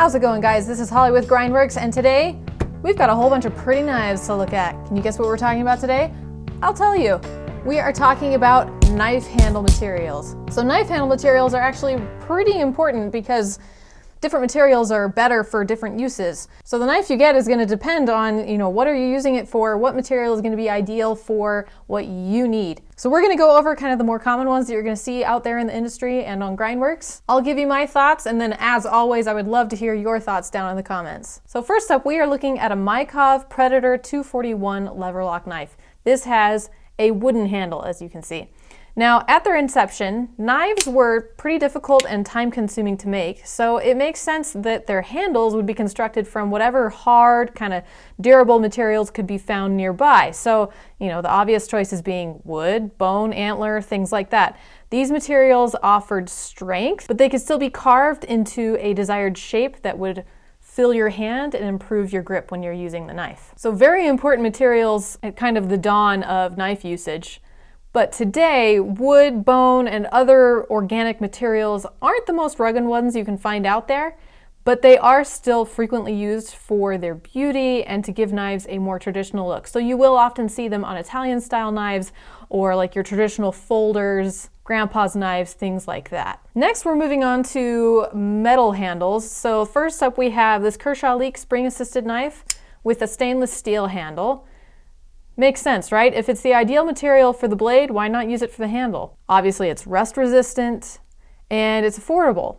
How's it going, guys? This is Holly with Grindworx, and today we've got a whole bunch of pretty knives to look at. Can you guess what we're talking about today? I'll tell you. We are talking about knife handle materials. So knife handle materials are actually pretty important because different materials are better for different uses. So the knife you get is going to depend on, what are you using it for, what material is going to be ideal for what you need. So we're going to go over kind of the more common ones that you're going to see out there in the industry and on Grindworx. I'll give you my thoughts, and then as always, I would love to hear your thoughts down in the comments. So first up, we are looking at a Mikov Predator 241 Leverlock knife. This has a wooden handle, as you can see. Now, at their inception, knives were pretty difficult and time-consuming to make, so it makes sense that their handles would be constructed from whatever hard, kind of durable materials could be found nearby. So, the obvious choices being wood, bone, antler, things like that. These materials offered strength, but they could still be carved into a desired shape that would fill your hand and improve your grip when you're using the knife. So very important materials at kind of the dawn of knife usage. But today, wood, bone, and other organic materials aren't the most rugged ones you can find out there, but they are still frequently used for their beauty and to give knives a more traditional look. So you will often see them on Italian-style knives or like your traditional folders, grandpa's knives, things like that. Next, we're moving on to metal handles. So first up, we have this Kershaw Leek spring-assisted knife with a stainless steel handle. Makes sense, right? If it's the ideal material for the blade, why not use it for the handle? Obviously, it's rust resistant and it's affordable.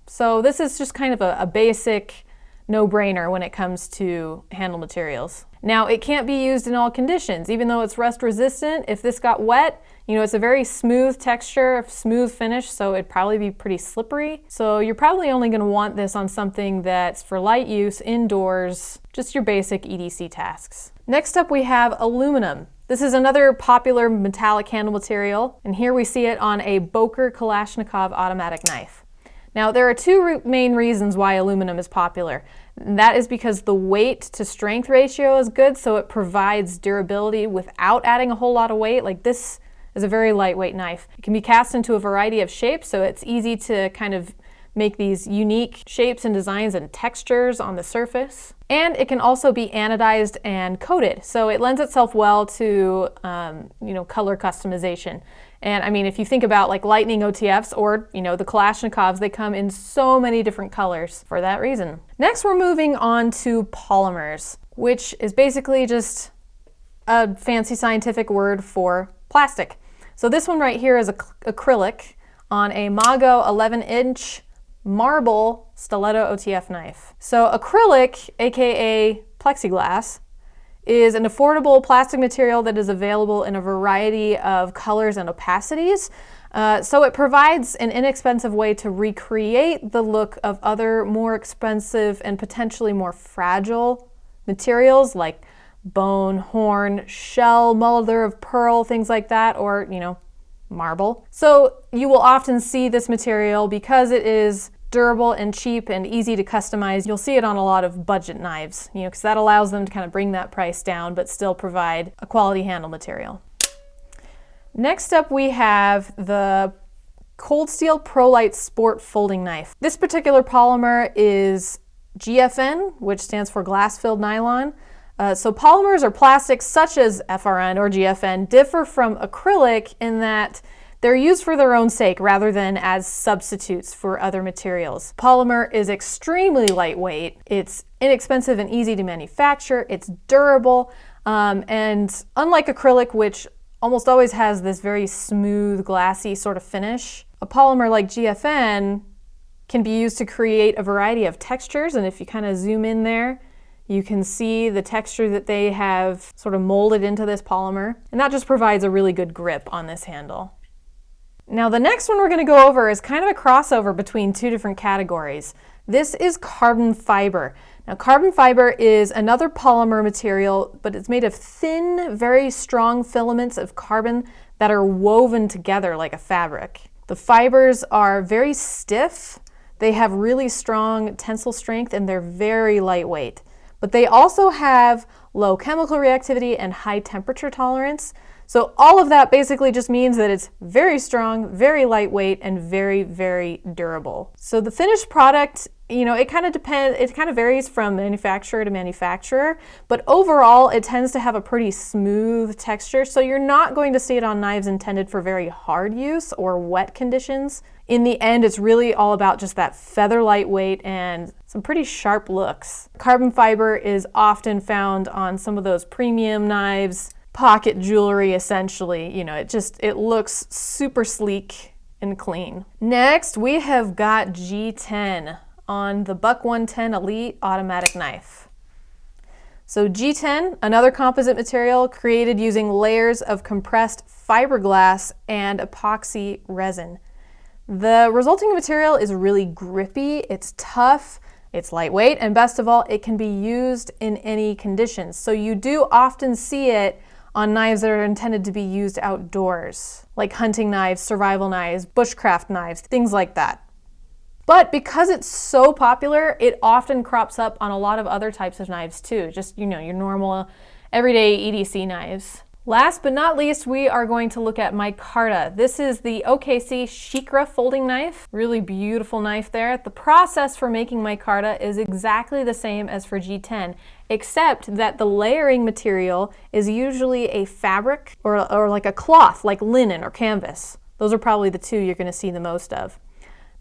So this is just kind of a basic no-brainer when it comes to handle materials. Now, it can't be used in all conditions. Even though it's rust resistant, if this got wet, it's a very smooth texture, smooth finish, so it'd probably be pretty slippery. So you're probably only going to want this on something that's for light use, indoors, just your basic EDC tasks. Next up, we have aluminum. This is another popular metallic handle material, and here we see it on a Boker Kalashnikov automatic knife. Now, there are two main reasons why aluminum is popular. And that is because the weight to strength ratio is good, so it provides durability without adding a whole lot of weight. Like, this is a very lightweight knife. It can be cast into a variety of shapes, so it's easy to kind of make these unique shapes and designs and textures on the surface. And it can also be anodized and coated, so it lends itself well to color customization. And I mean, if you think about like Lightning OTFs or the Kalashnikovs, they come in so many different colors for that reason. Next, we're moving on to polymers, which is basically just a fancy scientific word for plastic. So this one right here is acrylic on a Mago 11-inch marble Stiletto OTF knife. So acrylic, aka plexiglass, is an affordable plastic material that is available in a variety of colors and opacities. So it provides an inexpensive way to recreate the look of other more expensive and potentially more fragile materials like bone, horn, shell, mother of pearl, things like that, or, marble. So you will often see this material because it is durable and cheap and easy to customize. You'll see it on a lot of budget knives, because that allows them to kind of bring that price down but still provide a quality handle material. Next up, we have the Cold Steel Prolite Sport Folding Knife. This particular polymer is GFN, which stands for glass-filled nylon. So polymers or plastics such as FRN or GFN differ from acrylic in that they're used for their own sake rather than as substitutes for other materials. Polymer is extremely lightweight, it's inexpensive and easy to manufacture, it's durable, and unlike acrylic, which almost always has this very smooth, glassy sort of finish, a polymer like GFN can be used to create a variety of textures, and if you kind of zoom in there, you can see the texture that they have sort of molded into this polymer, and that just provides a really good grip on this handle. Now, the next one we're going to go over is kind of a crossover between two different categories. This is carbon fiber. Now, carbon fiber is another polymer material, but it's made of thin, very strong filaments of carbon that are woven together like a fabric. The fibers are very stiff, they have really strong tensile strength, and they're very lightweight. But they also have low chemical reactivity and high temperature tolerance. So all of that basically just means that it's very strong, very lightweight, and very, very durable. So the finished product You know, it kind of depends, it kind of varies from manufacturer to manufacturer, but overall it tends to have a pretty smooth texture, so you're not going to see it on knives intended for very hard use or wet conditions. In the end, it's really all about just that feather lightweight and some pretty sharp looks. Carbon fiber is often found on some of those premium knives, pocket jewelry essentially. You know, it looks super sleek and clean. Next, we have got G10 on the Buck 110 Elite automatic knife. So G10, another composite material created using layers of compressed fiberglass and epoxy resin. The resulting material is really grippy, it's tough, it's lightweight, and best of all, it can be used in any conditions. So you do often see it on knives that are intended to be used outdoors, like hunting knives, survival knives, bushcraft knives, things like that. But because it's so popular, it often crops up on a lot of other types of knives too, just, you know, your normal everyday EDC knives. Last but not least, we are going to look at micarta. This is the OKC Shikra folding knife. Really beautiful knife there. The process for making micarta is exactly the same as for G10, except that the layering material is usually a fabric or like a cloth, like linen or canvas. Those are probably the two you're going to see the most of.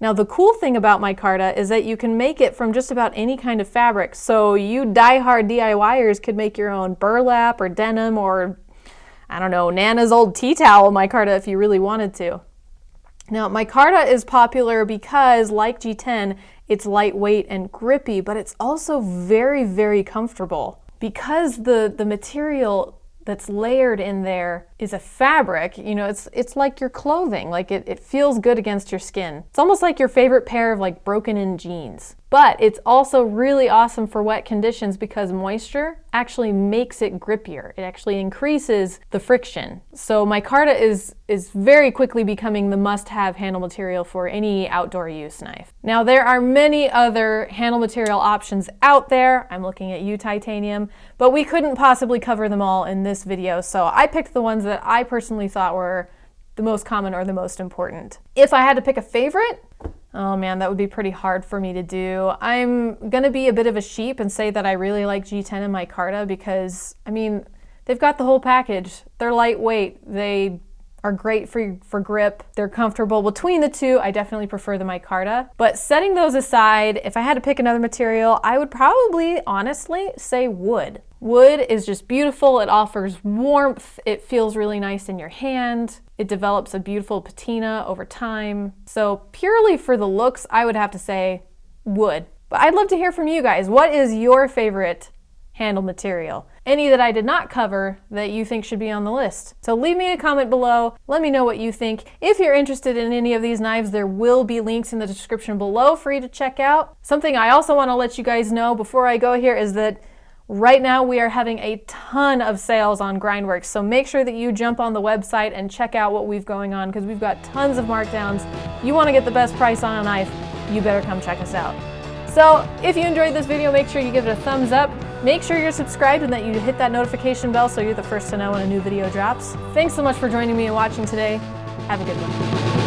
Now the cool thing about micarta is that you can make it from just about any kind of fabric. So you die-hard DIYers could make your own burlap or denim or, I don't know, Nana's old tea towel micarta if you really wanted to. Now micarta is popular because, like G10, it's lightweight and grippy, but it's also very, very comfortable. Because the material that's layered in there is a fabric, you know, it's like your clothing, like it feels good against your skin. It's almost like your favorite pair of like broken in jeans. But it's also really awesome for wet conditions because moisture actually makes it grippier. It actually increases the friction. So micarta is very quickly becoming the must-have handle material for any outdoor use knife. Now there are many other handle material options out there. I'm looking at you, titanium, but we couldn't possibly cover them all in this video, so I picked the ones that I personally thought were the most common or the most important. If I had to pick a favorite, oh man, that would be pretty hard for me to do. I'm gonna be a bit of a sheep and say that I really like G10 and micarta because, I mean, they've got the whole package. They're lightweight, they are great for grip, they're comfortable. Between the two, I definitely prefer the micarta. But setting those aside, if I had to pick another material, I would probably, honestly, say wood. Wood is just beautiful, it offers warmth, it feels really nice in your hand, it develops a beautiful patina over time. So purely for the looks, I would have to say wood. But I'd love to hear from you guys. What is your favorite handle material? Any that I did not cover that you think should be on the list? So leave me a comment below, let me know what you think. If you're interested in any of these knives, there will be links in the description below for you to check out. Something I also want to let you guys know before I go here is that right now we are having a ton of sales on Grindworx, so make sure that you jump on the website and check out what we've going on because we've got tons of markdowns. You want to get the best price on a knife, you better come check us out. So if you enjoyed this video, make sure you give it a thumbs up. Make sure you're subscribed and that you hit that notification bell so you're the first to know when a new video drops. Thanks so much for joining me and watching today. Have a good one.